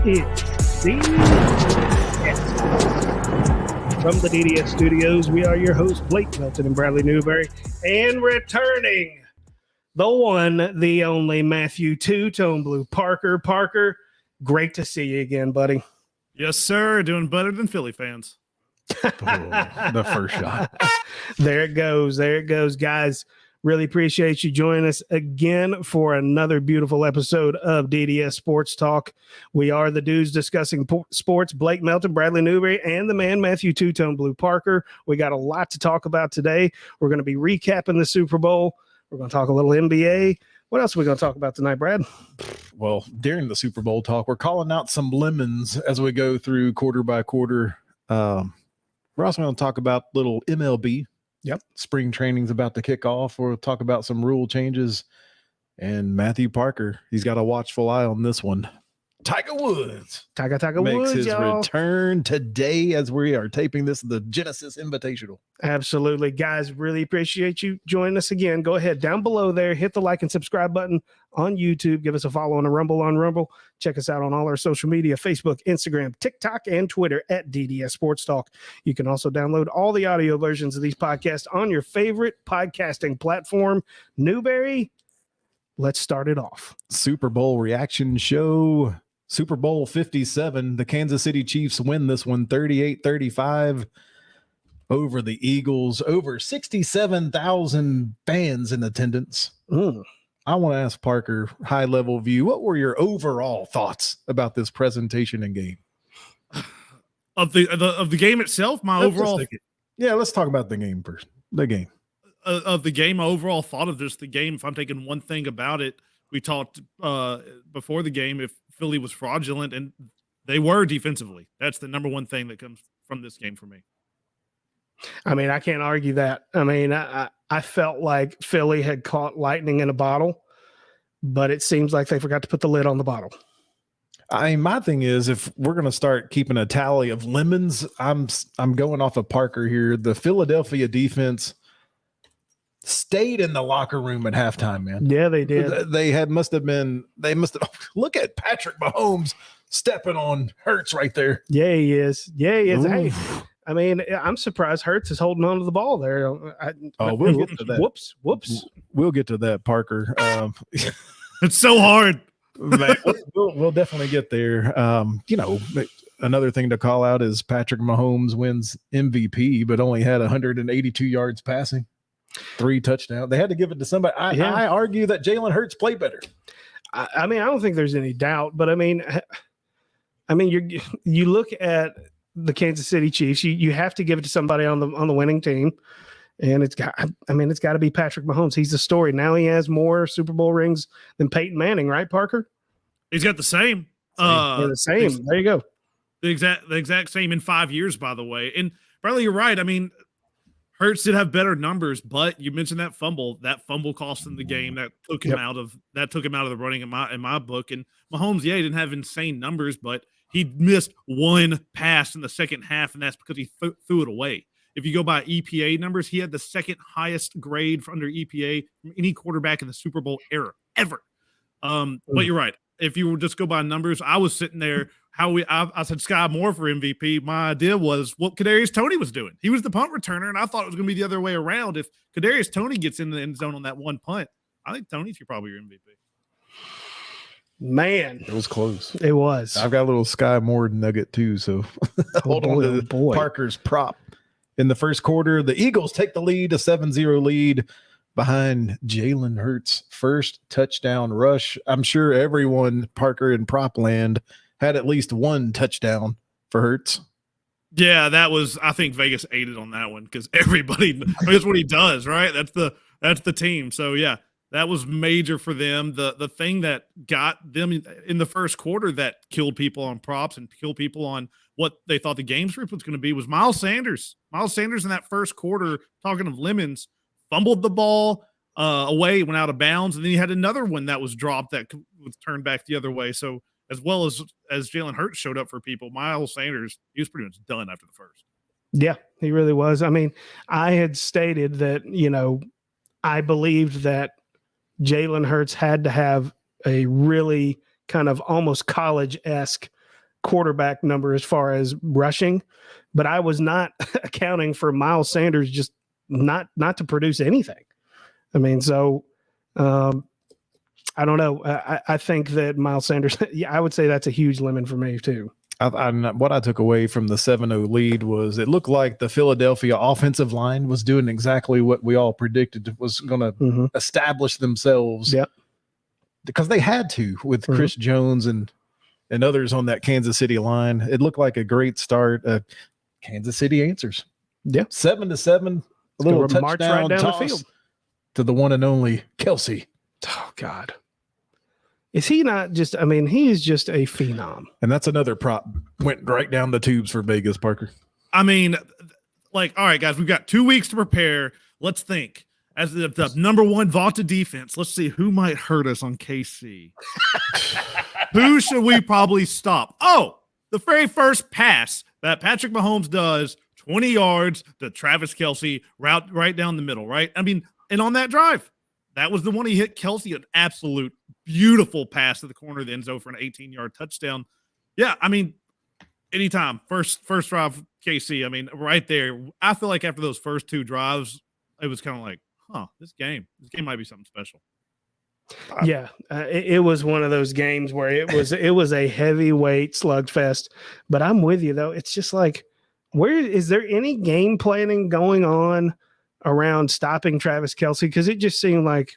is from the DDS studios. We are your hosts, Blake Melton and Bradley Newberry, and returning the one, the only Matthew Two-Tone Blue Parker. Parker, great to see you again, buddy. Yes, sir. Doing better than Philly fans. The first shot. There it goes. There it goes, guys. Really appreciate you joining us again for another beautiful episode of DDS Sports Talk. We are the dudes discussing sports, Blake Melton, Bradley Newberry, and the man, Matthew Two-Tone Blue Parker. We got a lot to talk about today. We're going to be recapping the Super Bowl. We're going to talk a little NBA. What else are we going to talk about tonight, Brad? Well, during the Super Bowl talk, we're calling out some lemons as we go through quarter by quarter. We're also going to talk about little MLB. Yep. Spring training's about to kick off. We'll talk about some rule changes. And Matthew Parker, he's got a watchful eye on this one. Tiger Woods. Tiger makes Woods, his y'all. return today as we are taping this, the Genesis Invitational. Absolutely. Guys, really appreciate you joining us again. Go ahead down below there, hit the like and subscribe button on YouTube. Give us a follow on the Rumble on Rumble. Check us out on all our social media, Facebook, Instagram, TikTok, and Twitter at DDS Sports Talk. You can also download all the audio versions of these podcasts on your favorite podcasting platform. Newberry, let's start it off. Super Bowl reaction show. Super Bowl 57. The Kansas City Chiefs win this one 38-35 over the Eagles. Over 67,000 fans in attendance. I want to ask Parker, high level view, what were your overall thoughts about this presentation and game? Of the game itself, let's talk about the game first. The game. Of the game, my overall thought of just the game, if I'm taking one thing about it, we talked before the game if Philly was fraudulent, and they were defensively. That's the number one thing that comes from this game for me. I mean, I can't argue that. I mean, I felt like Philly had caught lightning in a bottle, but it seems like they forgot to put the lid on the bottle. I mean, my thing is, if we're going to start keeping a tally of lemons, I'm going off of Parker here. The Philadelphia defense stayed in the locker room at halftime, man. Yeah, they did. They must have look at Patrick Mahomes stepping on Hurts right there. Yeah, he is. Yeah, he is. Ooh. Hey, I mean, I'm surprised Hurts is holding on to the ball there. We'll get to that. Whoops. We'll get to that, Parker. It's so hard. We'll definitely get there. Another thing to call out is Patrick Mahomes wins MVP, but only had 182 yards passing. 3 touchdowns. They had to give it to somebody. I argue that Jalen Hurts played better. I mean, I don't think there's any doubt, but I mean, you look at the Kansas City Chiefs. You have to give it to somebody on the winning team, and it's got to be Patrick Mahomes. He's the story. Now he has more Super Bowl rings than Peyton Manning, right, Parker? He's got the same. The same. There you go. The exact same in 5 years, by the way. And Bradley, you're right. I mean, Hurts did have better numbers, but you mentioned that fumble. That fumble cost him the game. That took him out of the running in my book. And Mahomes, he didn't have insane numbers, but he missed one pass in the second half, and that's because he threw it away. If you go by EPA numbers, he had the second highest grade under EPA from any quarterback in the Super Bowl era ever. But you're right. If you would just go by numbers, I was sitting there. I said Sky Moore for MVP. My idea was what Kadarius Toney was doing. He was the punt returner, and I thought it was going to be the other way around. If Kadarius Toney gets in the end zone on that one punt, I think Toney's probably your MVP. Man, It was close. it was. I've got a little Sky Moore nugget too, so hold on to Parker's prop. In the first quarter, the Eagles take the lead, a 7-0 lead behind Jalen Hurts' first touchdown rush. I'm sure everyone, Parker in prop land, had at least one touchdown for Hurts. Yeah, I think Vegas aided on that one because everybody that's what he does, right? That's the team. So yeah, that was major for them. The thing that got them in the first quarter that killed people on props and killed people on what they thought the game script was going to be was Miles Sanders. Miles Sanders in that first quarter, talking of lemons, fumbled the ball away, went out of bounds, and then he had another one that was dropped that was turned back the other way. So as well as Jalen Hurts showed up for people, Miles Sanders, he was pretty much done after the first. Yeah, he really was. I mean, I had stated that, I believed that Jalen Hurts had to have a really kind of almost college-esque quarterback number as far as rushing, but I was not accounting for Miles Sanders just not to produce anything. I mean, so I don't know. I think that Miles Sanders, yeah, I would say that's a huge lemon for me too. What I took away from the 7-0 lead was it looked like the Philadelphia offensive line was doing exactly what we all predicted was going to establish themselves. Yep. Because they had to with Chris Jones and others on that Kansas City line. It looked like a great start. Kansas City answers. Yeah. 7-7, a little touchdown march right down toss the field to the one and only Kelsey. Oh God. Is he not just, I mean, he is just a phenom. And that's another prop. Went right down the tubes for Vegas, Parker. I mean, like, all right, guys, we've got 2 weeks to prepare. Let's think. As the number one vaunted defense, let's see who might hurt us on KC. Who should we probably stop? Oh, the very first pass that Patrick Mahomes does, 20 yards to Travis Kelce, route right down the middle, right? I mean, and on that drive, that was the one he hit Kelce, an absolute beautiful pass to the corner of the end zone for an 18-yard touchdown. Yeah, I mean, anytime. First drive, KC, I mean, right there. I feel like after those first two drives, it was kind of like, this game might be something special. Yeah, it was one of those games where it was a heavyweight slugfest. But I'm with you, though. It's just like, where is there any game planning going on around stopping Travis Kelce? Because it just seemed like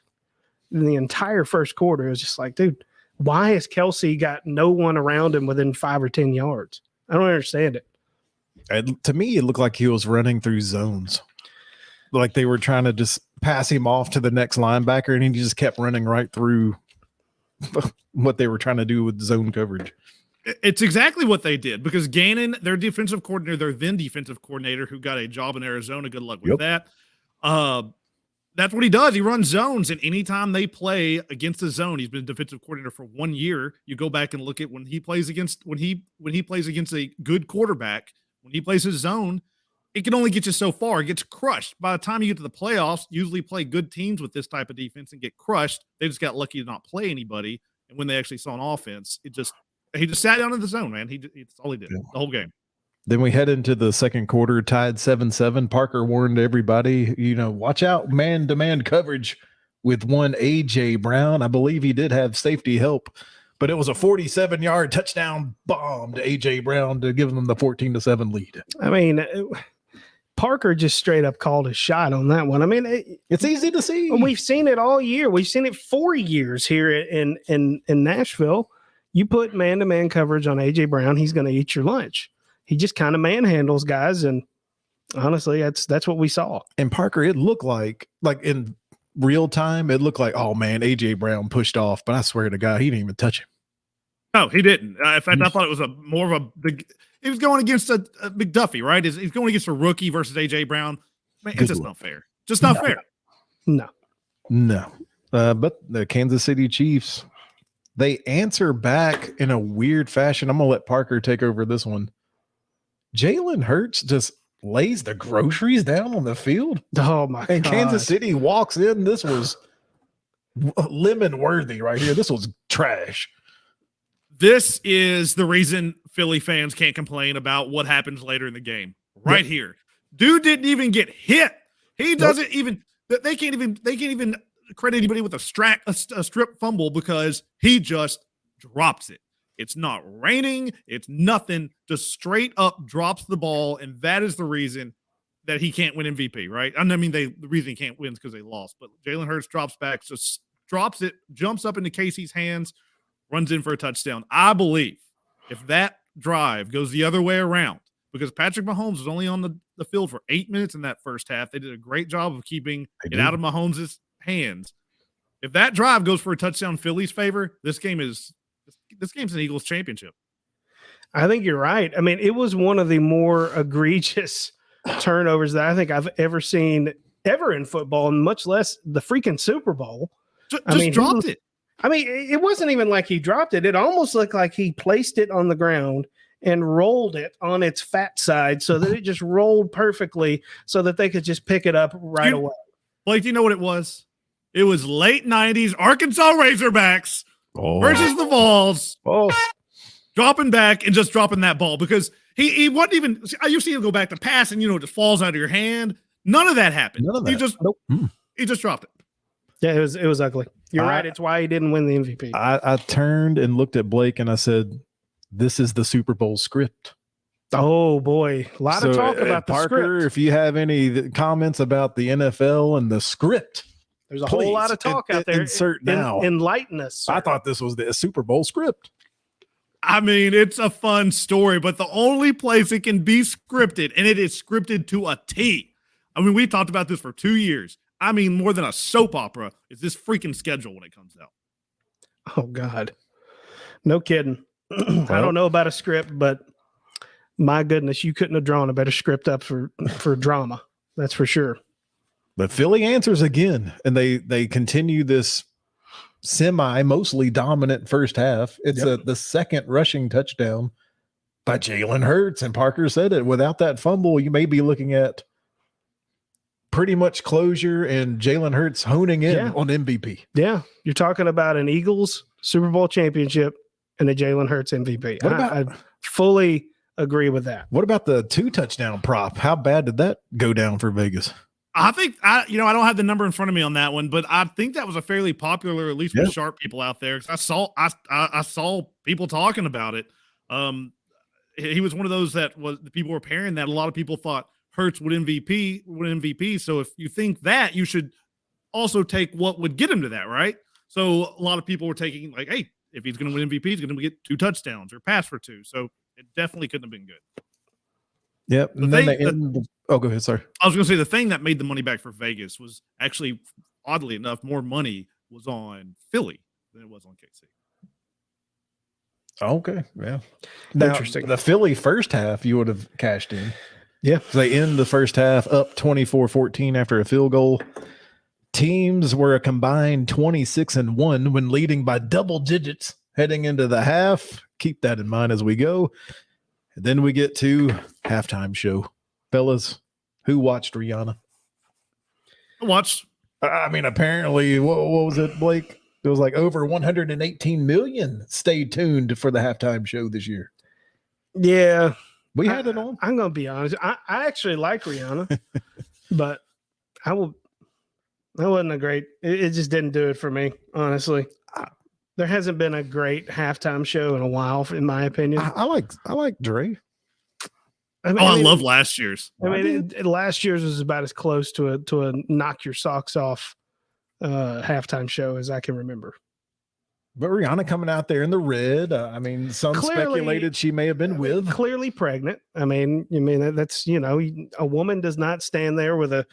in the entire first quarter, it was just like, dude, why has Kelce got no one around him within 5 or 10 yards? I don't understand it. To me, it looked like he was running through zones. Like they were trying to just pass him off to the next linebacker, and he just kept running right through what they were trying to do with zone coverage. It's exactly what they did because Gannon, their defensive coordinator, their then defensive coordinator who got a job in Arizona, good luck with that. That's what he does. He runs zones, and anytime they play against the zone, he's been defensive coordinator for 1 year. You go back and look at when he plays against a good quarterback, when he plays his zone, it can only get you so far. It gets crushed. By the time you get to the playoffs, usually play good teams with this type of defense and get crushed. They just got lucky to not play anybody. And when they actually saw an offense, he just sat down in the zone, man. That's all he did the whole game. Then we head into the second quarter, tied 7-7. Parker warned everybody, watch out, man-to-man coverage with one A.J. Brown. I believe he did have safety help, but it was a 47-yard touchdown bomb to A.J. Brown to give them the 14-7 lead. I mean, Parker just straight up called a shot on that one. I mean, it's easy to see. We've seen it all year. We've seen it 4 years here in Nashville. You put man-to-man coverage on A.J. Brown, he's going to eat your lunch. He just kind of manhandles guys, and honestly, that's what we saw. And Parker, it looked like in real time, it looked like, oh man, A.J. Brown pushed off, but I swear to God, he didn't even touch him. No, he didn't. In fact, I thought it was more of a big. He was going against a McDuffie, right? He's going against a rookie versus A.J. Brown. Man, it's just not fair. Just not fair. No. But the Kansas City Chiefs, they answer back in a weird fashion. I'm gonna let Parker take over this one. Jalen Hurts just lays the groceries down on the field. Oh my God. And Kansas City walks in. This was lemon worthy right here. This was trash. This is the reason Philly fans can't complain about what happens later in the game. Right here. Dude didn't even get hit. He doesn't even they can't even credit anybody with a strip fumble because he just drops it. It's not raining. It's nothing. Just straight up drops the ball, and that is the reason that he can't win MVP, right? I mean, the reason he can't win is because they lost. But Jalen Hurts drops back, just drops it, jumps up into Casey's hands, runs in for a touchdown. I believe if that drive goes the other way around, because Patrick Mahomes was only on the field for 8 minutes in that first half. They did a great job of keeping it out of Mahomes' hands. If that drive goes for a touchdown in Philly's favor, this game's an Eagles championship. I think you're right. I mean, it was one of the more egregious turnovers that I think I've ever seen ever in football, and much less the freaking Super Bowl. Just dropped it. I mean, it wasn't even like he dropped it. It almost looked like he placed it on the ground and rolled it on its fat side so that it just rolled perfectly so that they could just pick it up right away. Blake, do you know what it was? It was late 90s Arkansas Razorbacks versus the Vols. dropping back and just dropping that ball because he wasn't even. You see him go back to pass and it just falls out of your hand. None of that happened. None of that. He just dropped it. Yeah, it was ugly. You're right. It's why he didn't win the MVP. I turned and looked at Blake and I said, "This is the Super Bowl script." Oh boy, a lot of talk about the Parker, script. if you have any comments about the NFL and the script, there's a whole lot of talk out there. Insert now. Enlighten us. Sir. I thought this was the Super Bowl script. I mean, it's a fun story, but the only place it can be scripted, and it is scripted to a T. I mean, we talked about this for 2 years. I mean, more than a soap opera is this freaking schedule when it comes out. Oh, God. No kidding. I don't know about a script, but my goodness, you couldn't have drawn a better script up for drama. That's for sure. But Philly answers again, and they continue this mostly dominant first half. It's the second rushing touchdown by Jalen Hurts, and Parker said it. Without that fumble, you may be looking at pretty much closure and Jalen Hurts honing in on MVP. Yeah, you're talking about an Eagles Super Bowl championship and a Jalen Hurts MVP. I fully agree with that. What about the 2 touchdown prop? How bad did that go down for Vegas? I think I don't have the number in front of me on that one, but I think that was a fairly popular, at least with sharp people out there. Because I saw people talking about it. He was one of those that was the people were pairing that. A lot of people thought Hurts would MVP. So if you think that, you should also take what would get him to that, right? So a lot of people were taking like, hey, if he's going to win MVP, he's going to get 2 touchdowns or pass for 2. So it definitely couldn't have been good. Yep. And then go ahead. Sorry. I was going to say the thing that made the money back for Vegas was actually, oddly enough, more money was on Philly than it was on KC. Okay. Yeah. Now, interesting. The Philly first half, you would have cashed in. Yeah. They end the first half up 24-14 after a field goal. Teams were a combined 26-1 when leading by double digits heading into the half. Keep that in mind as we go. And then we get to halftime show. Fellas, who watched Rihanna? I watched. I mean, apparently, what was it, Blake? It was like over 118 million stayed tuned for the halftime show this year. Yeah. We had it on. I'm going to be honest. I actually like Rihanna, but I wasn't a great. It just didn't do it for me, honestly. There hasn't been a great halftime show in a while, in my opinion. I like Dre. I love last year's. Last year's was about as close to a knock your socks off halftime show as I can remember. But Rihanna coming out there in the red. Some speculated she may have been clearly pregnant. That's a woman does not stand there with an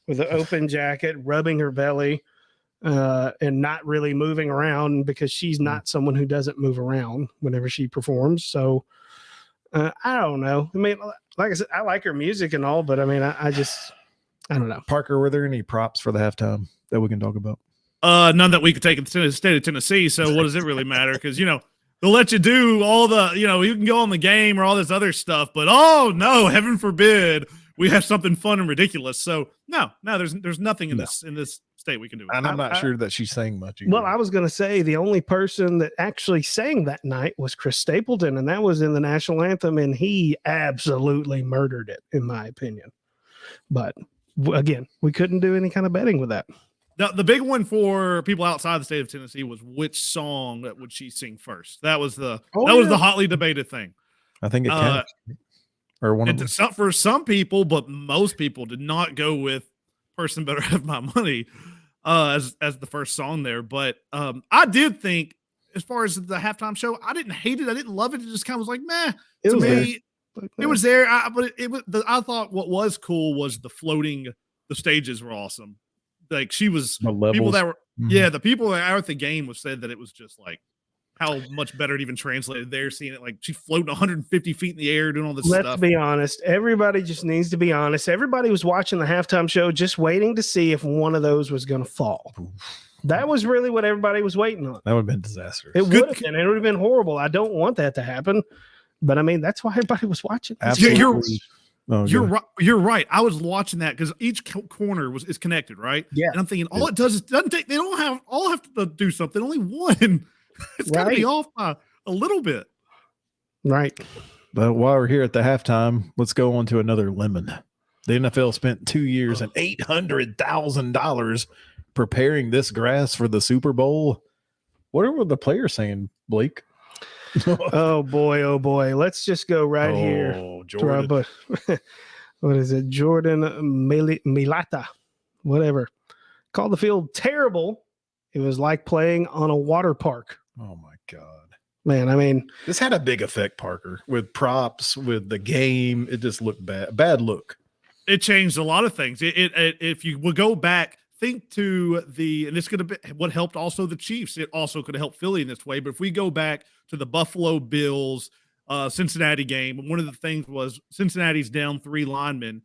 open jacket, rubbing her belly, and not really moving around because she's not someone who doesn't move around whenever she performs. So I don't know. Like I said, I like her music and all, but I don't know. Parker, were there any props for the halftime that we can talk about? None that we could take in the state of Tennessee. So what does it really matter? Because, they'll let you do all the, you can go on the game or all this other stuff, but oh no, heaven forbid we have something fun and ridiculous. So no, there's nothing in this state we can do. And I'm not sure that she sang much either. Well, I was going to say the only person that actually sang that night was Chris Stapleton, and that was in the national anthem, and he absolutely murdered it, in my opinion. But again, we couldn't do any kind of betting with that. The big one for people outside the state of Tennessee was which song that would she sing first. That was the hotly debated thing. I think it counts. Or one of them. For some people, but most people did not go with "Person Better Have My Money" as the first song there. But I did think, as far as the halftime show, I didn't hate it. I didn't love it. It just kind of was like, meh. It was there. I thought what was cool was the stages were awesome. Like she was people that were the people that were at the game was said that it was just like how much better it even translated there, seeing it like she floating 150 feet in the air doing all this stuff. Let's be honest. Everybody just needs to be honest. Everybody was watching the halftime show just waiting to see if one of those was going to fall. That was really what everybody was waiting on. That would have been disastrous. It would have been. It would have been horrible. I don't want that to happen. But that's why everybody was watching. Absolutely. You're right. I was watching that because each corner is connected, right? Yeah. And I'm thinking all it does is doesn't take. They don't all have to do something. Only one. It's got to be off by a little bit. Right. But while we're here at the halftime, let's go on to another lemon. The NFL spent 2 years and $800,000 preparing this grass for the Super Bowl. What were the players saying, Blake? Oh boy. Let's just go right here. Jordan. What is it? Jordan Milata, whatever. Called the field terrible. It was like playing on a water park. Oh my God. Man, I mean, this had a big effect, Parker, with props, with the game. It just looked bad look. It changed a lot of things. If you will go back, think to and this could have been what helped also the Chiefs. It also could have helped Philly in this way. But if we go back to the Buffalo Bills, Cincinnati game, one of the things was Cincinnati's down 3 linemen.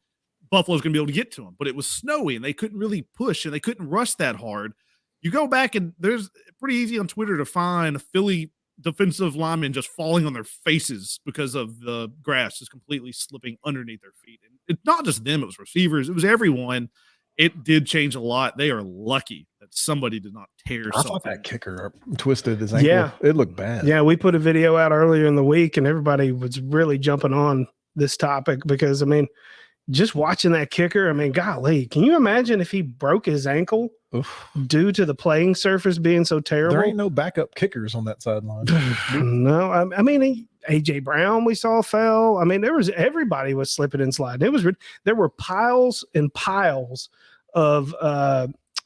Buffalo's going to be able to get to them, but it was snowy and they couldn't really push and they couldn't rush that hard. You go back and there's pretty easy on Twitter to find Philly defensive linemen just falling on their faces because of the grass just completely slipping underneath their feet. And it's not just them, it was receivers, it was everyone. It did change a lot. They are lucky that somebody did not tear something. I thought that kicker twisted his ankle. Yeah. It looked bad. Yeah, we put a video out earlier in the week and everybody was really jumping on this topic because, I mean, just watching that kicker, I mean, golly, can you imagine if he broke his ankle due to the playing surface being so terrible? There ain't no backup kickers on that sideline. No, I mean, AJ Brown we saw fell. I mean, everybody was slipping and sliding. There were piles and piles of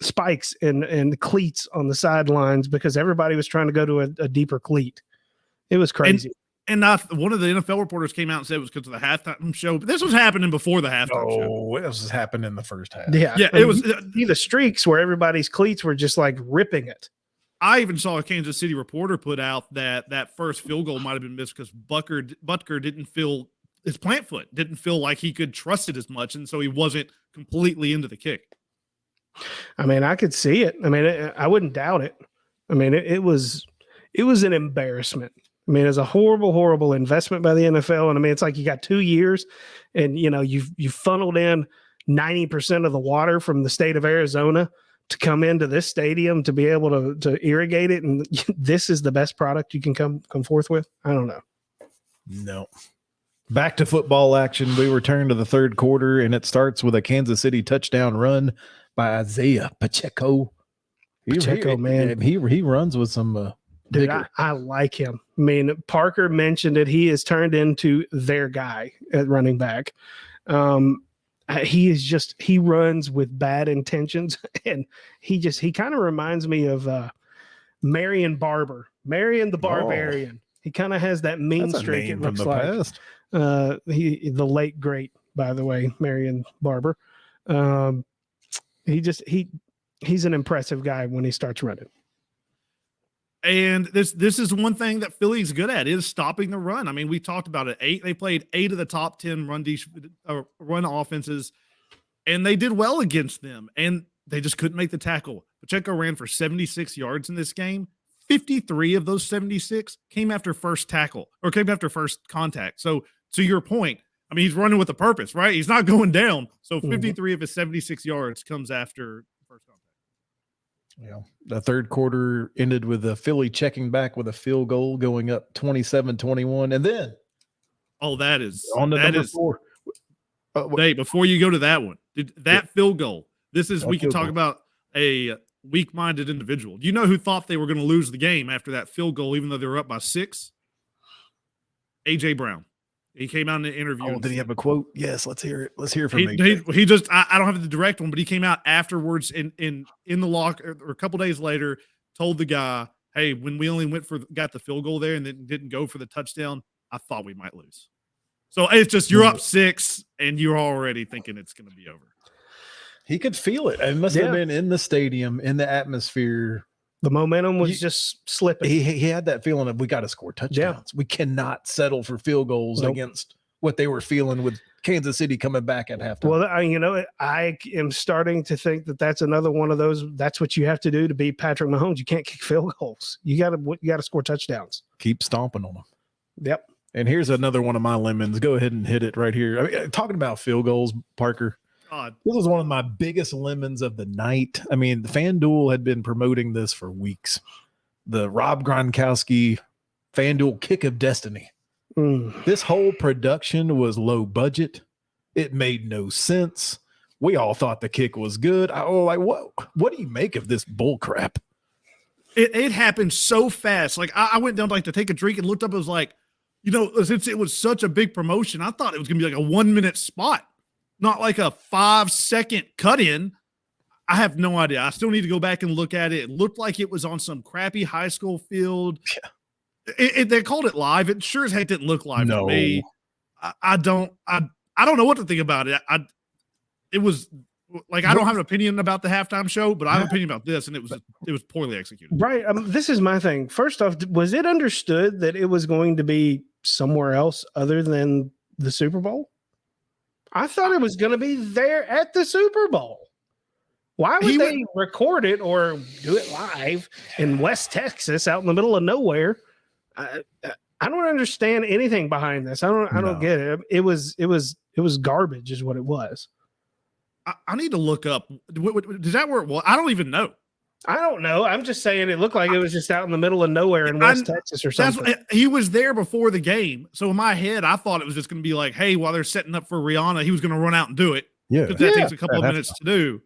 spikes and cleats on the sidelines because everybody was trying to go to a deeper cleat. It was crazy. And one of the NFL reporters came out and said it was because of the halftime show. But this was happening before the halftime show. Oh, it was happening in the first half. Yeah, it was the streaks where everybody's cleats were just like ripping it. I even saw a Kansas City reporter put out that first field goal might have been missed because Butker didn't feel his plant foot didn't feel like he could trust it as much, and so he wasn't completely into the kick. I mean, I could see it. I mean, I wouldn't doubt it. I mean, it was an embarrassment. I mean, it's a horrible, horrible investment by the NFL. And I mean, it's like you got 2 years and, you know, you funneled in 90% of the water from the state of Arizona to come into this stadium to be able to irrigate it. And this is the best product you can come forth with. I don't know. No. Back to football action. We return to the third quarter and it starts with a Kansas City touchdown run by Isaiah Pacheco. Man. He runs with some, dude, I like him. I mean, Parker mentioned it. He has turned into their guy at running back. He runs with bad intentions, and he kind of reminds me of Marion Barber, Marion the Barbarian. He kind of has that mean streak. It looks like past. The late great, by the way, Marion Barber. He's an impressive guy when he starts running. And this is one thing that Philly's good at is stopping the run. I mean, we talked about it. They played 8 of the top 10 run offenses, and they did well against them, and they just couldn't make the tackle. Pacheco ran for 76 yards in this game. 53 of those 76 came after first tackle or came after first contact. So to your point, I mean, he's running with a purpose, right? He's not going down. So 53 of his 76 yards comes after first contact. Yeah, the third quarter ended with a Philly checking back with a field goal, going up 27-21, and then that is on to number 4. Hey, before you go to that one, field goal. We can talk about a weak-minded individual. Do you know who thought they were going to lose the game after that field goal, even though they were up by 6? AJ Brown. He came out in the interview. Oh, did he have a quote? Yes, let's hear it. Let's hear from he just I don't have the direct one, but he came out afterwards in the locker or a couple days later, told the guy, hey, when we only got the field goal there and then didn't go for the touchdown, I thought we might lose. So it's just you're up 6 and you're already thinking it's going to be over. He could feel it. It must have been in the stadium, in the atmosphere. The momentum was just slipping. He had that feeling of we got to score touchdowns. We cannot settle for field goals against what they were feeling with Kansas City coming back at halftime. Well, I am starting to think that that's another one of those. That's what you have to do to beat Patrick Mahomes. You can't kick field goals. You got to score touchdowns. Keep stomping on them. Yep. And here's another one of my lemons. Go ahead and hit it right here. I mean, talking about field goals, Parker. This was one of my biggest lemons of the night. I mean, FanDuel had been promoting this for weeks. The Rob Gronkowski FanDuel kick of destiny. This whole production was low budget. It made no sense. We all thought the kick was good. I was like, what do you make of this bull crap? It happened so fast. Like I went down like to take a drink and looked up. It was like, since it was such a big promotion, I thought it was going to be like a 1 minute spot, not like a 5-second cut in. I have no idea. I still need to go back and look at it. It looked like it was on some crappy high school field. Yeah. They called it live. It sure as heck didn't look live to me. I don't know what to think about it. It was like, I don't have an opinion about the halftime show, but I have an opinion about this, and it was poorly executed. Right. This is my thing. First off, was it understood that it was going to be somewhere else other than the Super Bowl? I thought it was going to be there at the Super Bowl. Why would they record it or do it live in West Texas out in the middle of nowhere? I don't understand anything behind this. I don't get it. It was garbage is what it was. I need to look up. Is that where it was? I don't even know. I don't know. I'm just saying it looked like it was just out in the middle of nowhere in West Texas or something. He was there before the game. So in my head, I thought it was just going to be like, hey, while they're setting up for Rihanna, he was going to run out and do it. Yeah. Because that takes a couple of minutes to do.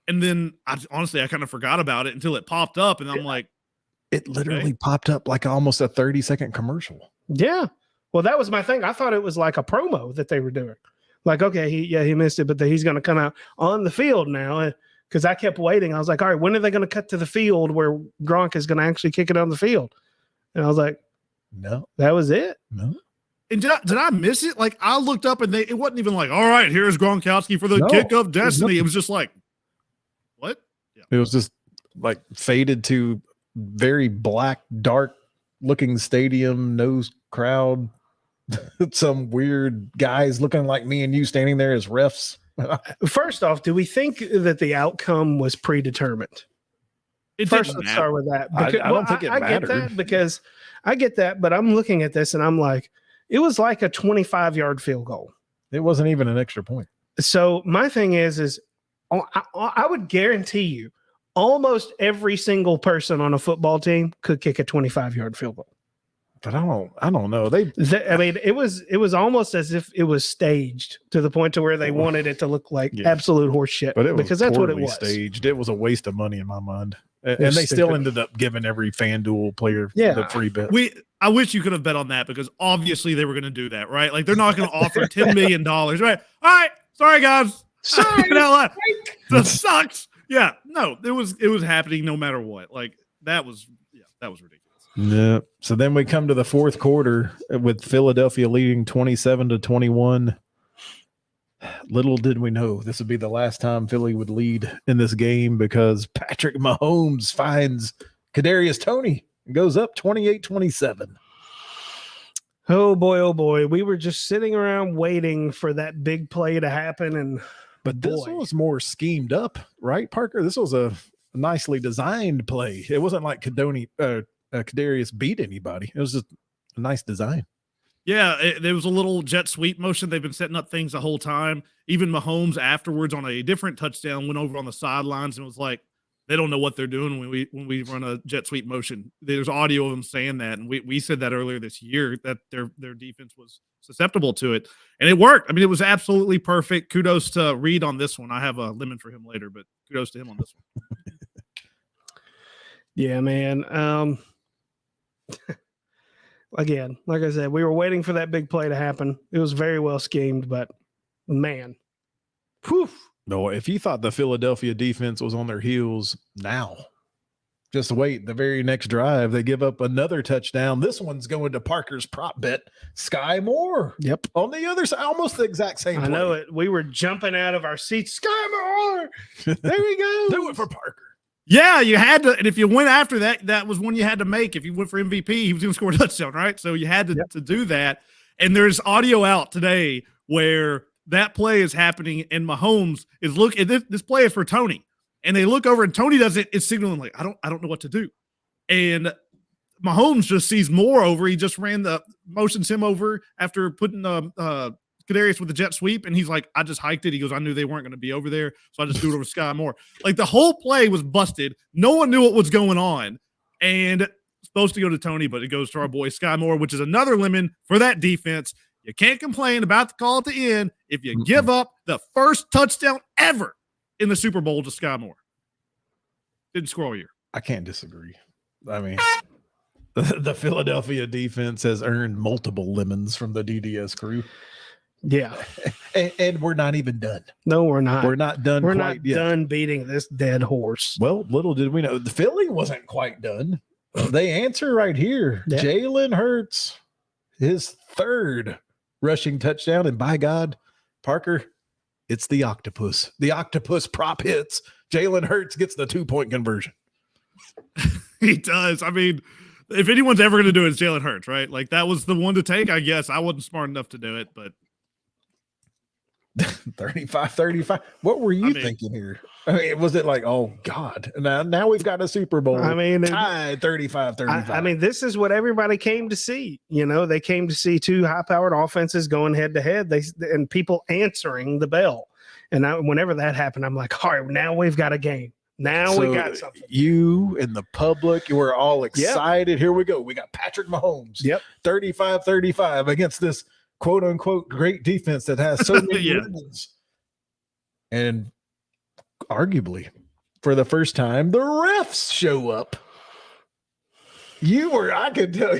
And then I kind of forgot about it until it popped up. And I'm like, it literally popped up like almost a 30-second commercial. Yeah. Well, that was my thing. I thought it was like a promo that they were doing. Like, okay, he missed it, but he's going to come out on the field now. Because I kept waiting. I was like, all right, when are they going to cut to the field where Gronk is going to actually kick it on the field? And I was like, no, that was it. No. And did I miss it? Like, I looked up and it wasn't even like, all right, here's Gronkowski for the kick of destiny. It was just like, what? Yeah. It was just like faded to very black, dark looking stadium, no crowd, some weird guys looking like me and you standing there as refs. First off, do we think that the outcome was predetermined? First, let's start with that. Because, I don't think it mattered. I get that because I get that, but I'm looking at this and I'm like, it was like a 25-yard field goal. It wasn't even an extra point. So my thing is I would guarantee you almost every single person on a football team could kick a 25-yard field goal. But I don't know. I mean, it was almost as if it was staged to the point to where they wanted it to look like absolute horse shit. But because that's what it was. Staged. It was a waste of money in my mind. And they still ended up giving every FanDuel player the free bet. I wish you could have bet on that because obviously they were going to do that, right? Like they're not going to offer $10 million, right? All right, sorry guys, sorry, that sucks. Yeah, no, it was happening no matter what. Like that was ridiculous. Yeah. So then we come to the fourth quarter with Philadelphia leading 27-21. Little did we know this would be the last time Philly would lead in this game because Patrick Mahomes finds Kadarius Toney and goes up 28-27. Oh boy. We were just sitting around waiting for that big play to happen. But this was more schemed up, right, Parker? This was a nicely designed play. It wasn't like Kadarius beat anybody. It was just a nice design. Yeah, there was a little jet sweep motion. They've been setting up things the whole time. Even Mahomes afterwards on a different touchdown went over on the sidelines and was like, they don't know what they're doing when we run a jet sweep motion. There's audio of them saying that, and we said that earlier this year that their defense was susceptible to it, and it worked. I mean, it was absolutely perfect. Kudos to Reed on this one. I have a lemon for him later, but kudos to him on this one. Yeah, man. Again, like I said, we were waiting for that big play to happen. It was very well schemed, but man, whew. No, if you thought the Philadelphia defense was on their heels now, just wait. The very next drive, they give up another touchdown. This one's going to Parker's prop bet, Sky Moore. Yep. On the other side, almost the exact same play. I know it. We were jumping out of our seats. Sky Moore. There we go. Do it for Parker. Yeah, you had to, and if you went after that, that was one you had to make. If you went for MVP, he was going to score a touchdown, right? So you had to do that. And there's audio out today where that play is happening, and Mahomes is looking. This play is for Toney, and they look over, and Toney does it. It's signaling like, I don't know what to do. And Mahomes just sees Moore over. He just motions him over after putting Kadarius with the jet sweep, and he's like, I just hiked it. He goes, I knew they weren't going to be over there, so I just threw it over Sky Moore. Like the whole play was busted. No one knew what was going on. And supposed to go to Tony, but it goes to our boy Sky Moore, which is another lemon for that defense. You can't complain about the call at the end if you give up the first touchdown ever in the Super Bowl to Sky Moore. Didn't score all year. I can't disagree. I mean, the Philadelphia defense has earned multiple lemons from the DDS crew. Yeah. And we're not even done. No, we're not. We're not done. We're quite not yet. done beating this dead horse. Well, little did we know the Philly wasn't quite done. They answer right here. Yeah. Jalen Hurts, his third rushing touchdown. And by God, Parker, it's the octopus. The octopus prop hits. Jalen Hurts gets the 2-point conversion. He does. I mean, if anyone's ever going to do it, it's Jalen Hurts, right? Like, that was the one to take, I guess. I wasn't smart enough to do it, but 35-35. What were you thinking here? I mean, was it like, oh God, now we've got a Super Bowl? I mean, tied 35-35. I mean, this is what everybody came to see. You know, they came to see two high-powered offenses going head to head. And people answering the bell. And whenever that happened, I'm like, all right, now we've got a game. Now we got something. You and the public, you were all excited. Yep. Here we go. We got Patrick Mahomes. Yep. 35-35 against this quote unquote great defense that has so many wins. And arguably, for the first time, the refs show up. I could tell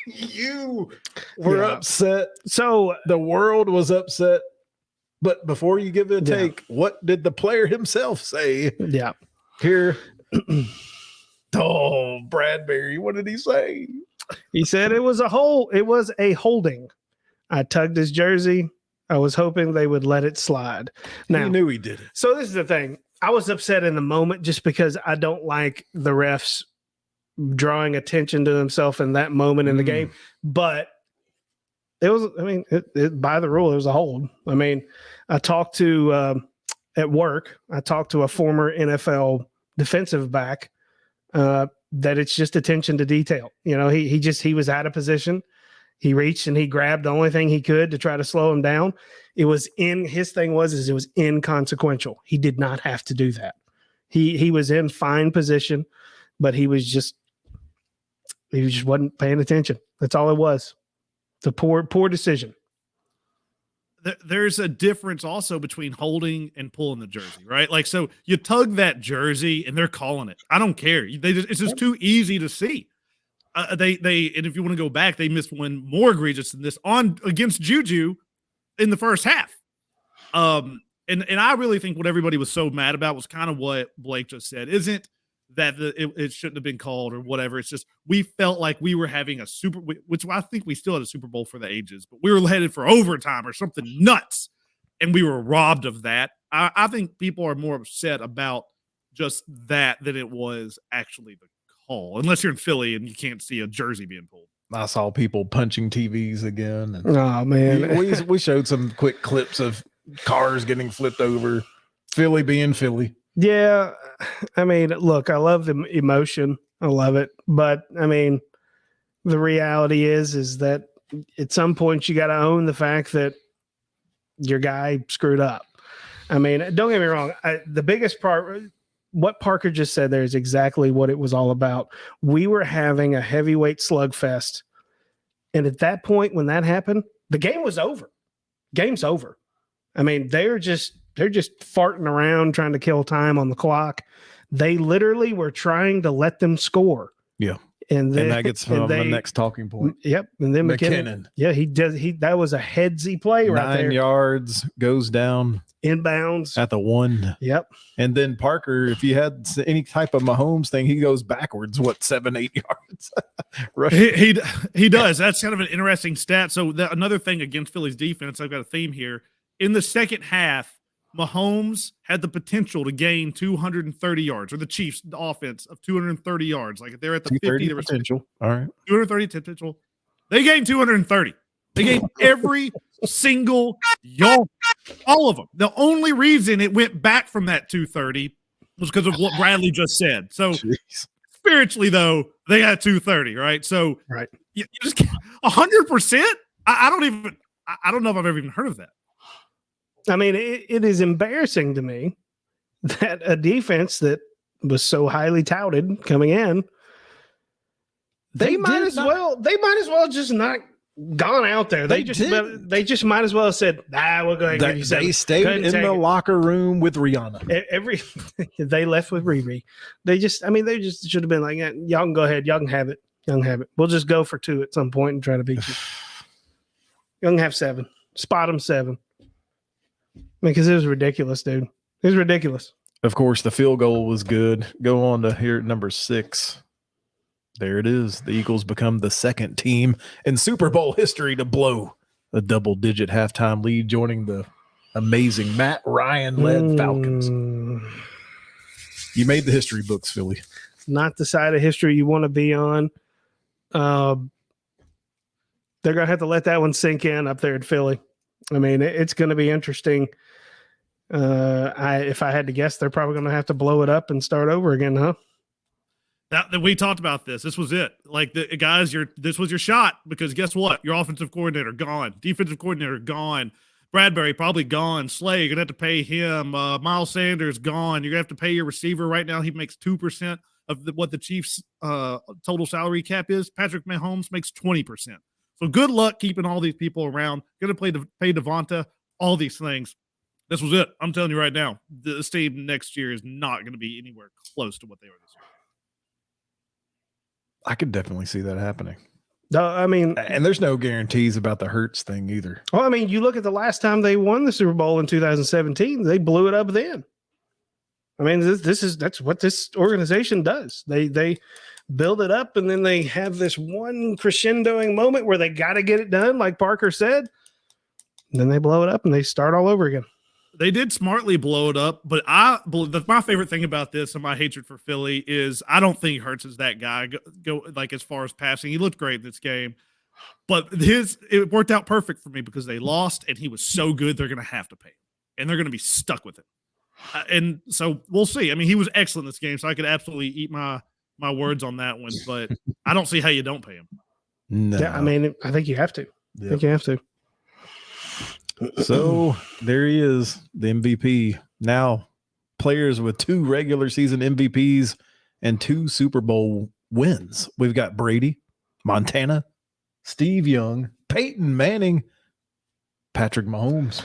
you were upset. So the world was upset. But before you give it a take, what did the player himself say? Yeah. Here. Oh, Bradbury, what did he say? He said it was a holding. I tugged his jersey. I was hoping they would let it slide. Now, he knew he did it. So this is the thing. I was upset in the moment just because I don't like the refs drawing attention to themselves in that moment in the game. But it was, I mean, by the rule, it was a hold. I mean, I talked to, at work, I talked to a former NFL defensive back that it's just attention to detail. You know, he was out of position. He reached and he grabbed the only thing he could to try to slow him down. It was inconsequential. He did not have to do that. He was in fine position, but he just wasn't paying attention. That's all it was. It's a poor decision. There's a difference also between holding and pulling the jersey, right? Like, so you tug that jersey and they're calling it. I don't care. It's just too easy to see. And if you want to go back, they missed one more egregious than this against Juju in the first half. And I really think what everybody was so mad about was kind of what Blake just said. Isn't that it shouldn't have been called or whatever. It's just we felt like we were having which I think we still had a Super Bowl for the ages, but we were headed for overtime or something nuts, and we were robbed of that. I think people are more upset about just that than it was actually the call, unless you're in Philly and you can't see a jersey being pulled. I saw people punching TVs again. And oh, man. We showed some quick clips of cars getting flipped over, Philly being Philly. Yeah, I mean, look, I love the emotion. I love it. But, I mean, the reality is that at some point you got to own the fact that your guy screwed up. I mean, don't get me wrong. The biggest part, what Parker just said there is exactly what it was all about. We were having a heavyweight slugfest. And at that point, when that happened, the game was over. Game's over. I mean, they're just farting around trying to kill time on the clock. They literally were trying to let them score. Yeah. And that gets from the next talking point. Yep. And then McKinnon. Yeah, that was a headsy play right there. 9 yards, goes down. Inbounds. At the 1. Yep. And then Parker, if you had any type of Mahomes thing, he goes backwards, 7-8 yards? He does. That's kind of an interesting stat. So another thing against Philly's defense, I've got a theme here. In the second half, Mahomes had the potential to gain 230 yards, or the Chiefs' offense of 230 yards. Like if they're at the 50, there was potential. All right. 230 potential. They gained 230. They gained every single yard, all of them. The only reason it went back from that 230 was because of what Bradley just said. So spiritually, though, they got 230, right? So right, you just 100%. I don't know if I've ever even heard of that. I mean, it is embarrassing to me that a defense that was so highly touted coming in They might as well just not gone out there. They just might as well have said, we'll go ahead and give you 7. They stayed in the locker room with Rihanna. They left with Riri. They just should have been like, y'all can go ahead. Y'all can have it. We'll just go for 2 at some point and try to beat you. Y'all can have 7. Spot them 7. Because it was ridiculous, dude. It was ridiculous. Of course, the field goal was good. Go on to here at number 6. There it is. The Eagles become the second team in Super Bowl history to blow a double-digit halftime lead, joining the amazing Matt Ryan-led Falcons. You made the history books, Philly. Not the side of history you want to be on. They're going to have to let that one sink in up there at Philly. I mean, it's going to be interesting. If I had to guess, they're probably going to have to blow it up and start over again, huh? That we talked about this. This was it. Like, the guys, this was your shot, because guess what? Your offensive coordinator gone, defensive coordinator gone, Bradbury probably gone, Slay, you're gonna have to pay him. Miles Sanders gone. You're gonna have to pay your receiver. Right now, he makes 2% of what the Chiefs' total salary cap is. Patrick Mahomes makes 20%. So good luck keeping all these people around. Gonna pay Devonta, all these things. This was it. I'm telling you right now, this team next year is not going to be anywhere close to what they were this year. I could definitely see that happening. I mean, and there's no guarantees about the Hurts thing either. Well, I mean, you look at the last time they won the Super Bowl in 2017, they blew it up then. I mean, that's what this organization does. They build it up, and then they have this one crescendoing moment where they got to get it done, like Parker said. And then they blow it up and they start all over again. They did smartly blow it up, but my favorite thing about this and my hatred for Philly is I don't think Hurts is that guy. Go like as far as passing, he looked great this game, but it worked out perfect for me because they lost and he was so good they're going to have to pay him, and they're going to be stuck with it. And so we'll see. I mean, he was excellent this game, so I could absolutely eat my words on that one, but I don't see how you don't pay him. No. Yeah, I mean, I think you have to. Yep. I think you have to. So there he is, the MVP. Now, players with 2 regular season MVPs and 2 Super Bowl wins. We've got Brady, Montana, Steve Young, Peyton Manning, Patrick Mahomes.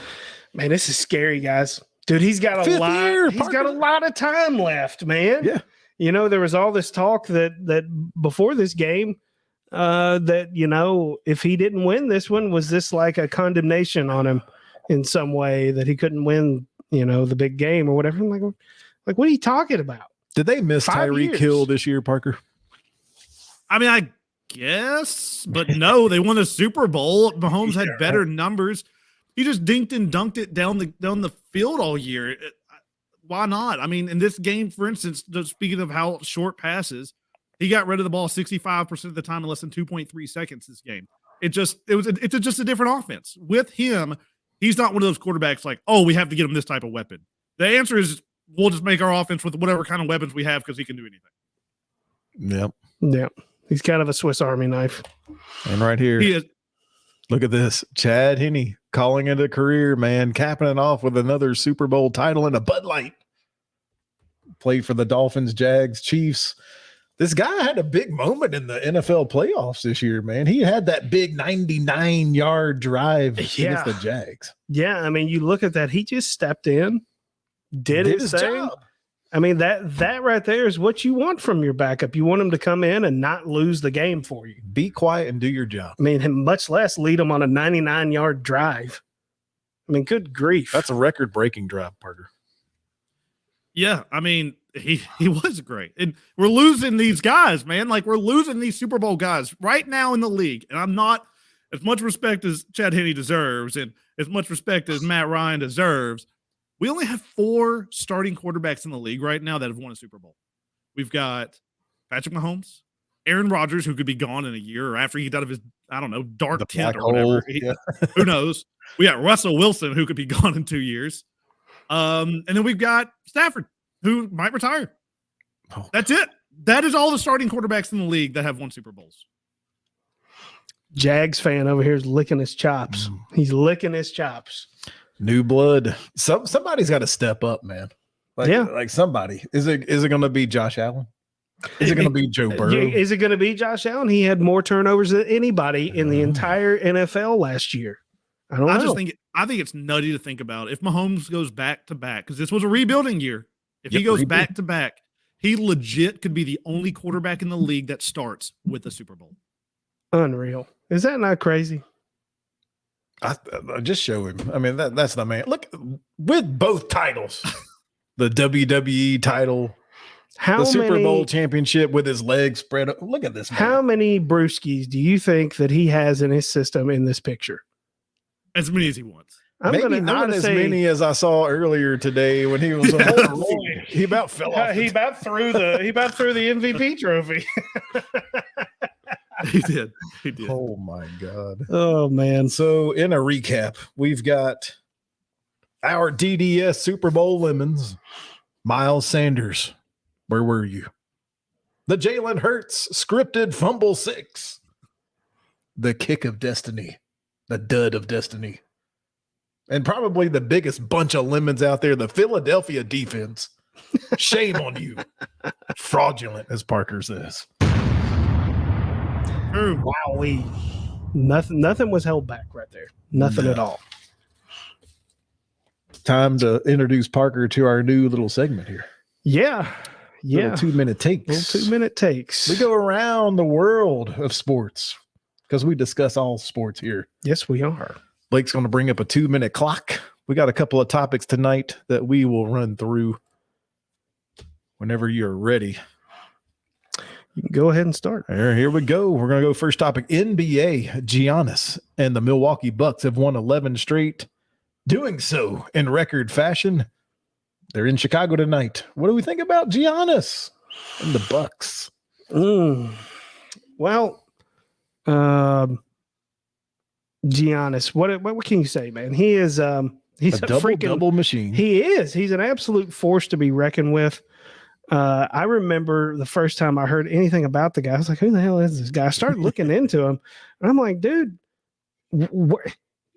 Man, this is scary, guys. Dude, he's got a lot. He's got a lot of time left, man. Yeah. You know, there was all this talk that before this game, that, you know, if he didn't win this one, was this like a condemnation on him in some way that he couldn't win, you know, the big game or whatever? I'm like, what are you talking about? Did they miss 5 Tyreek years. Hill this year, Parker? I mean, I guess, but no, they won the Super Bowl. Mahomes had better numbers. He just dinked and dunked it down the field all year. Why not? I mean, in this game, for instance, just speaking of how short passes, he got rid of the ball 65% of the time in less than 2.3 seconds this game. It's just a different offense. With him, he's not one of those quarterbacks like, oh, we have to get him this type of weapon. The answer is we'll just make our offense with whatever kind of weapons we have because he can do anything. Yep. Yeah. He's kind of a Swiss Army knife. And right here, He is. look at this. Chad Henne calling it a career, man, capping it off with another Super Bowl title and a Bud Light. Played for the Dolphins, Jags, Chiefs. This guy had a big moment in the NFL playoffs this year, man. He had that big 99-yard drive against the Jags. Yeah, I mean, you look at that. He just stepped in, did his thing. job. I mean, that right there is what you want from your backup. You want him to come in and not lose the game for you. Be quiet and do your job. I mean, much less lead him on a 99-yard drive. I mean, good grief. That's a record-breaking drive, Parker. Yeah, I mean, he was great. And we're losing these guys, man. Like, we're losing these Super Bowl guys right now in the league. And I'm not as much respect as Chad Henne deserves and as much respect as Matt Ryan deserves. We only have 4 starting quarterbacks in the league right now that have won a Super Bowl. We've got Patrick Mahomes, Aaron Rodgers, who could be gone in a year or after he got out of his, I don't know, dark tent or whatever. Who knows? We got Russell Wilson, who could be gone in 2 years. And then we've got Stafford, who might retire. Oh. That's it. That is all the starting quarterbacks in the league that have won Super Bowls. Jags fan over here is licking his chops. He's licking his chops. New blood. Somebody's got to step up, man. Like somebody. Is it going to be Josh Allen? Is it going to be Joe Burrow? Is it going to be Josh Allen? He had more turnovers than anybody in the entire NFL last year. I don't know. I think it's nutty to think about. If Mahomes goes back to back, because this was a rebuilding year. If he goes back to back, he legit could be the only quarterback in the league that starts with a Super Bowl. Unreal. Is that not crazy? I just show him. I mean, that's the man. Look, with both titles, the WWE title, the Super Bowl championship with his legs spread up. Look at this man. How many brewskis do you think that he has in his system in this picture? As many as he wants. Maybe not as many as I saw earlier today when he was he about fell off. He about threw the MVP trophy. He did. Oh my God. Oh man. So in a recap, we've got our DDS Super Bowl lemons. Miles Sanders, where were you? The Jalen Hurts scripted fumble 6. The kick of destiny. The dud of destiny. And probably the biggest bunch of lemons out there, the Philadelphia defense. Shame on you. Fraudulent, as Parker says. Wowee. Nothing was held back right there. Nothing at all. Time to introduce Parker to our new little segment here. Yeah. Little 2-minute takes. Little 2-minute takes. We go around the world of sports because we discuss all sports here. Yes, we are. Blake's going to bring up a 2-minute clock. We got a couple of topics tonight that we will run through whenever you're ready. You can go ahead and start. Here we go. We're going to go first topic. NBA, Giannis and the Milwaukee Bucks have won 11 straight, doing so in record fashion. They're in Chicago tonight. What do we think about Giannis and the Bucks? Well, Giannis, what can you say, man? He is he's a double machine. He is. He's an absolute force to be reckoned with. I remember the first time I heard anything about the guy, I was like, who the hell is this guy? I started looking into him, and I'm like, dude,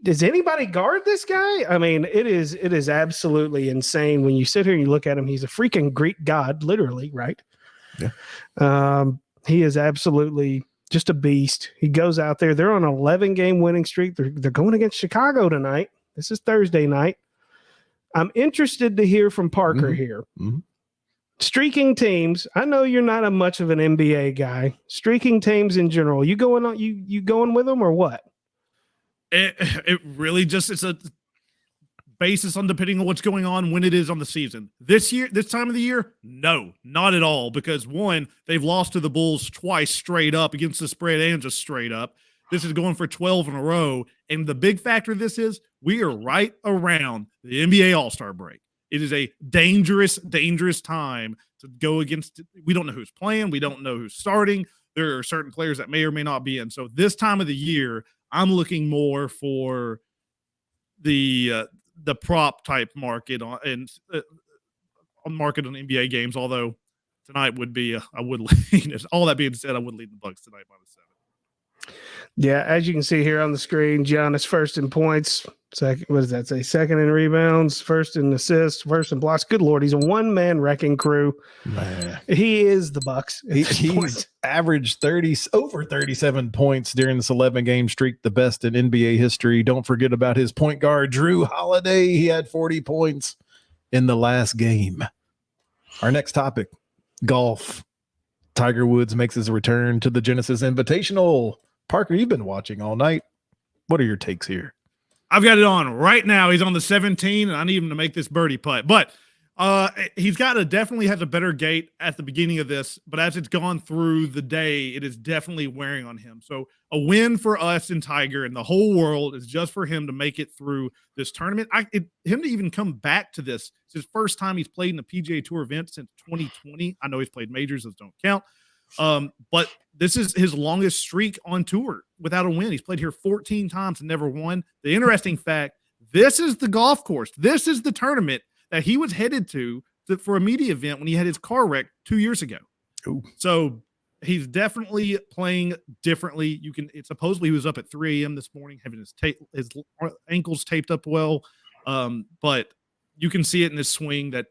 does anybody guard this guy? I mean, it is absolutely insane when you sit here and you look at him. He's a freaking Greek god, literally, right? Yeah. He is absolutely just a beast. He goes out there. They're on an 11-game winning streak. They're going against Chicago tonight. This is Thursday night. I'm interested to hear from Parker here. Mm-hmm. Streaking teams. I know you're not a much of an NBA guy. Streaking teams in general. You going with them or what? It really just it's a basis on depending on what's going on when it is on the season. This time of the year, no, not at all. Because one, they've lost to the Bulls twice straight up against the spread and just straight up. This is going for 12 in a row. And the big factor of this is we are right around the NBA All-Star break. It is a dangerous, dangerous time to go against. We don't know who's playing. We don't know who's starting. There are certain players that may or may not be in. So this time of the year, I'm looking more for the prop type market on NBA games. Although tonight would be I would lean. All that being said, I would lead the Bucks tonight by the 7. Yeah, as you can see here on the screen, Giannis first in points. Second, what does that say? Second in rebounds, first in assists, first in blocks. Good Lord, he's a one-man wrecking crew. Man. He is the Bucks. He's averaged over 37 points during this 11-game streak, the best in NBA history. Don't forget about his point guard, Drew Holiday. He had 40 points in the last game. Our next topic, golf. Tiger Woods makes his return to the Genesis Invitational. Parker, you've been watching all night. What are your takes here? I've got it on right now. He's on the 17, and I need him to make this birdie putt. But he's definitely has a better gait at the beginning of this. But as it's gone through the day, it is definitely wearing on him. So a win for us and Tiger and the whole world is just for him to make it through this tournament. Him to even come back to this. It's his first time he's played in a PGA Tour event since 2020. I know he's played majors. Those don't count. But this is his longest streak on tour without a win. He's played here 14 times and never won. The interesting fact, this is the golf course. This is the tournament that he was headed to for a media event when he had his car wreck 2 years ago. Ooh. So he's definitely playing differently. Supposedly he was up at 3 a.m. this morning, having his ankles taped up well. But you can see it in his swing that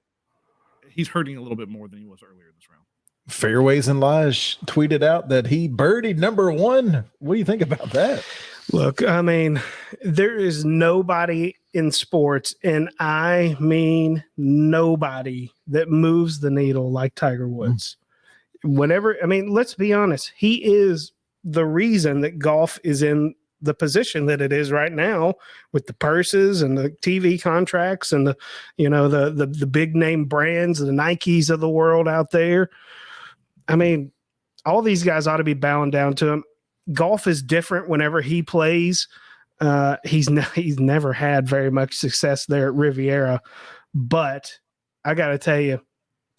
he's hurting a little bit more than he was earlier this round. Fairways and Lies tweeted out that he birdied number 1. What do you think about that? Look, I mean, there is nobody in sports, and I mean nobody, that moves the needle like Tiger Woods. Let's be honest, he is the reason that golf is in the position that it is right now, with the purses and the TV contracts and the big name brands, the Nikes of the world out there. I mean, all these guys ought to be bowing down to him. Golf is different whenever he plays. He's never had very much success there at Riviera, but I got to tell you,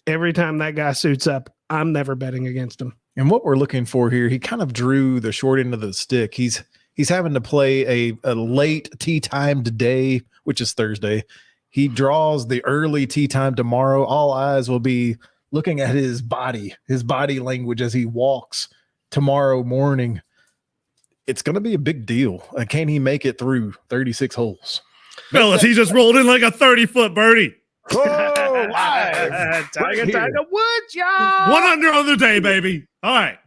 every time that guy suits up, I'm never betting against him. And what we're looking for here, he kind of drew the short end of the stick. He's having to play a late tee time today, which is Thursday. He draws the early tee time tomorrow. All eyes will be looking at his body language as he walks tomorrow morning. It's going to be a big deal. Can he make it through 36 holes? Fellas, he just rolled in like a 30-foot birdie. Oh, live. Tiger Woods, y'all. 1 under on the day, baby. All right.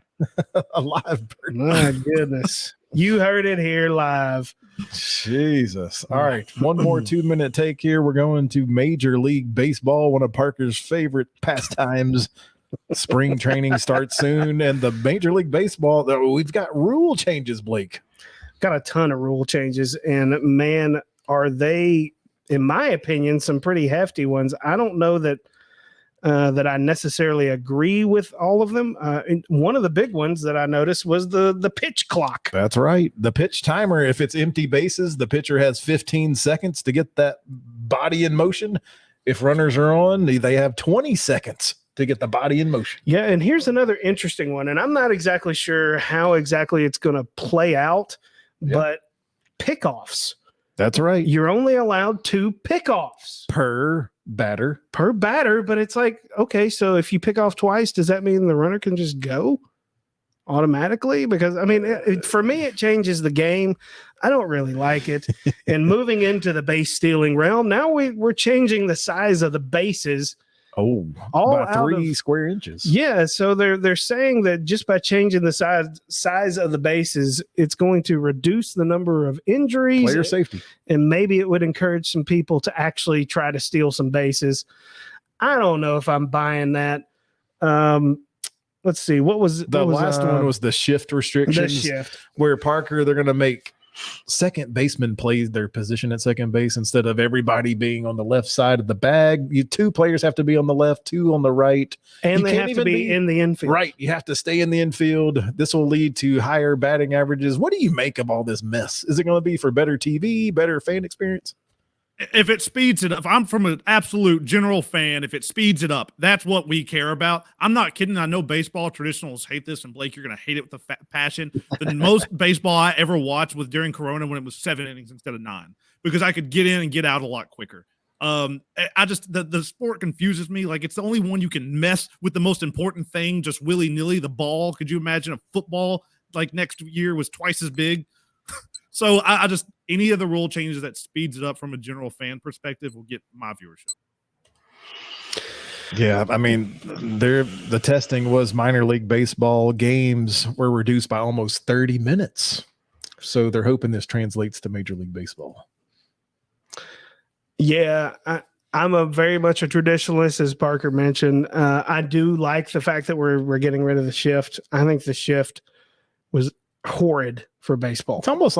A live birdie. My goodness. You heard it here live. Jesus. All right. One more 2-minute take here. We're going to Major League Baseball, one of Parker's favorite pastimes. Spring training starts soon, and the Major League Baseball, we've got rule changes, Blake. Got a ton of rule changes, and man, are they, in my opinion, some pretty hefty ones. I don't know that I necessarily agree with all of them. And one of the big ones that I noticed was the pitch clock. That's right. The pitch timer, if it's empty bases, the pitcher has 15 seconds to get that body in motion. If runners are on, they have 20 seconds to get the body in motion. Yeah, and here's another interesting one, and I'm not exactly sure how exactly it's going to play out, but pickoffs. That's right. You're only allowed 2 pickoffs Per batter, but it's like, okay, so if you pick off twice, does that mean the runner can just go automatically? Because I mean, for me, it changes the game. I don't really like it. And moving into the base stealing realm, now we're changing the size of the bases. Oh, all about 3 square inches. Yeah, so they're saying that just by changing the size of the bases, it's going to reduce the number of injuries, player safety, and maybe it would encourage some people to actually try to steal some bases. I don't know if I'm buying that. Let's see, what was the last one? Was the shift restrictions? The shift, where Parker, they're going to make second baseman plays their position at second base instead of everybody being on the left side of the bag. 2 players have to be on the left, 2 on the right, and they have to be in the infield. Right, you have to stay in the infield. This will lead to higher batting averages. What do you make of all this mess? Is it going to be for better TV, better fan experience? If it speeds it up, if I'm from an absolute general fan, if it speeds it up, that's what we care about. I'm not kidding. I know baseball traditionalists hate this, and Blake, you're going to hate it with a passion. The most baseball I ever watched was during Corona when it was 7 innings instead of 9, because I could get in and get out a lot quicker. The sport confuses me. Like, it's the only one you can mess with the most important thing, just willy-nilly, the ball. Could you imagine a football like next year was twice as big? So I just, any of the rule changes that speeds it up from a general fan perspective will get my viewership. Yeah, I mean, the testing was minor league baseball games were reduced by almost 30 minutes. So they're hoping this translates to Major League Baseball. Yeah, I'm very much a traditionalist, as Parker mentioned. I do like the fact that we're getting rid of the shift. I think the shift was horrid for baseball. It's almost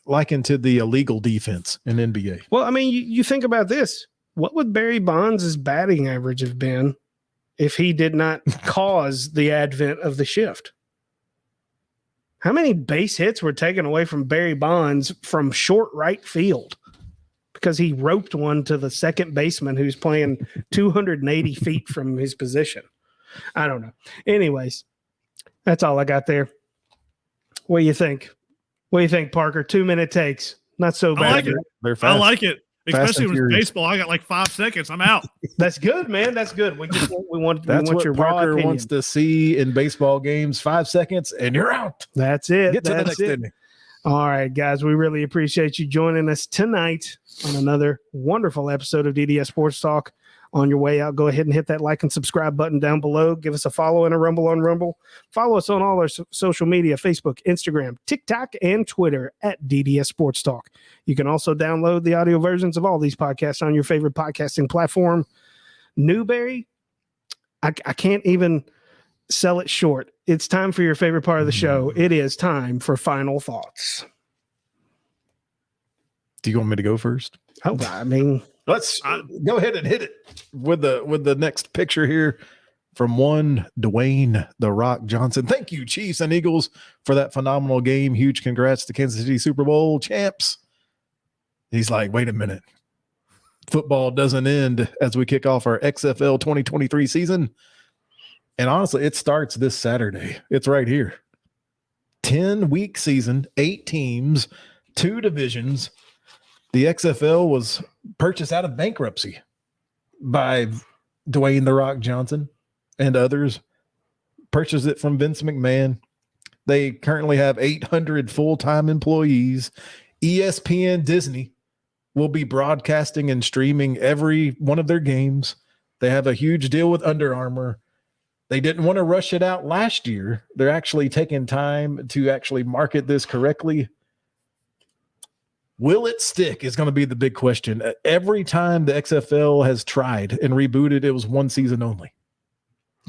likened to the illegal defense in NBA. Well, I mean, you think about this. What would Barry Bonds' batting average have been if he did not cause the advent of the shift? How many base hits were taken away from Barry Bonds from short right field because he roped one to the second baseman who's playing 280 feet from his position? I don't know. Anyways, that's all I got there. What do you think? What do you think, Parker? 2-minute takes. Not so bad. I like it. They're fast. I like it. Especially with furious. baseball. I got like 5 seconds. I'm out. That's good, man. That's good. We want That's what your raw Parker opinion. wants to see in baseball games. 5 seconds and you're out. That's it. Get to the That's next inning. All right, guys. We really appreciate you joining us tonight on another wonderful episode of DDS Sports Talk On your way out, go ahead and hit that like and subscribe button down below. Give us a follow and a rumble on Rumble. Follow us on all our social media, Facebook, Instagram, TikTok, and Twitter at DDS Sports Talk. You can also download the audio versions of all these podcasts on your favorite podcasting platform. Newberry, I can't even sell it short. It's time for your favorite part of the show. It is time for final thoughts. Do you want me to go first? Oh, I mean, let's go ahead and hit it with the next picture here from one Dwayne "The Rock" Johnson. Thank you, Chiefs and Eagles, for that phenomenal game. Huge congrats to Kansas City Super Bowl champs. He's like, wait a minute. Football doesn't end as we kick off our XFL 2023 season. And honestly, it starts this Saturday. It's right here. 10-week season, 8 teams, 2 divisions. The XFL was purchased out of bankruptcy by Dwayne "The Rock" Johnson and others. Purchased it from Vince McMahon. They currently have 800 full-time employees. ESPN Disney will be broadcasting and streaming every one of their games. They have a huge deal with Under Armour. They didn't want to rush it out last year. They're actually taking time to actually market this correctly. Will it stick is going to be the big question. Every time the XFL has tried and rebooted, it was one season only.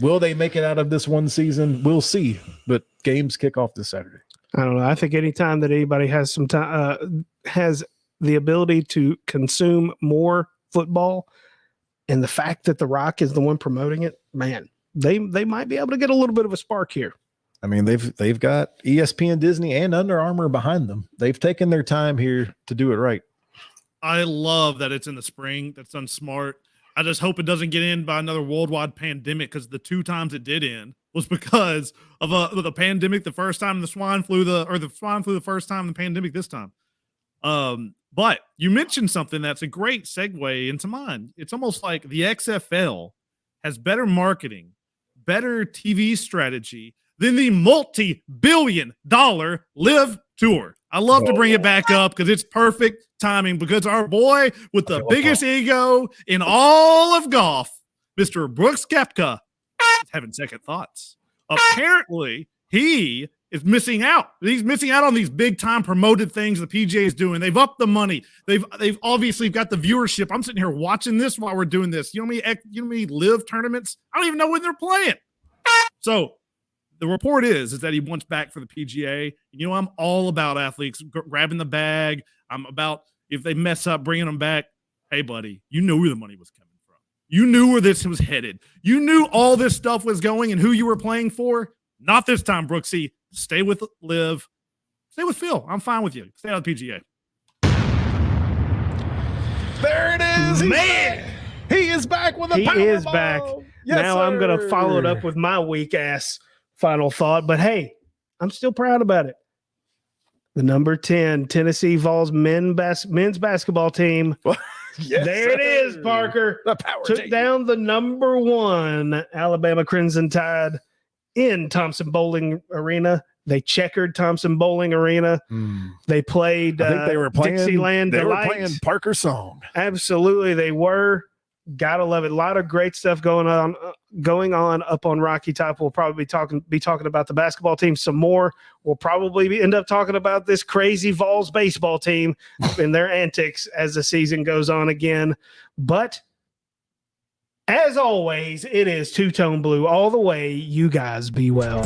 Will they make it out of this one season? We'll see. But games kick off this Saturday. I don't know. I think anytime that anybody has some time, has the ability to consume more football, and the fact that The Rock is the one promoting it, man, they might be able to get a little bit of a spark here. I mean, they've got ESPN, Disney, and Under Armour behind them. They've taken their time here to do it right. I love that it's in the spring. That's done smart. I just hope it doesn't get in by another worldwide pandemic, because the 2 times it did end was because of the pandemic the first time, the swine flu the first time, the pandemic this time. But you mentioned something that's a great segue into mine. It's almost like the XFL has better marketing, better TV strategy than the multi-billion-dollar Live Tour. I love to bring it back up because it's perfect timing, because our boy with the biggest ego in all of golf, Mr. Brooks Koepka, is having second thoughts. Apparently, he is missing out. He's missing out on these big-time promoted things the PGA is doing. They've upped the money. They've obviously got the viewership. I'm sitting here watching this while we're doing this. You know how many Live tournaments? I don't even know when they're playing. So the report is that he wants back for the PGA. You know, I'm all about athletes grabbing the bag. I'm about, if they mess up, bringing them back. Hey, buddy, you knew where the money was coming from. You knew where this was headed. You knew all this stuff was going and who you were playing for. Not this time, Brooksy. Stay with Liv. Stay with Phil. I'm fine with you. Stay out of the PGA. There it is. Man. He is back with a power He is ball. back. Yes, now I'm going to sir. follow it up with my weak ass final thought. But hey, I'm still proud about it. The number 10 Tennessee Vols men's basketball team. Yes, there it is, sir. Parker. The power Took team. down the number 1 Alabama Crimson Tide in Thompson Bowling Arena. They checkered Thompson Bowling Arena. They played I think they were playing Dixieland They Delight. were playing Parker's song. Absolutely, they were. Gotta love it. A lot of great stuff going on up on Rocky Top. We'll probably be talking about the basketball team some more. We'll probably end up talking about this crazy Vols baseball team and their antics as the season goes on again. But as always, it is two-tone blue all the way. You guys be well.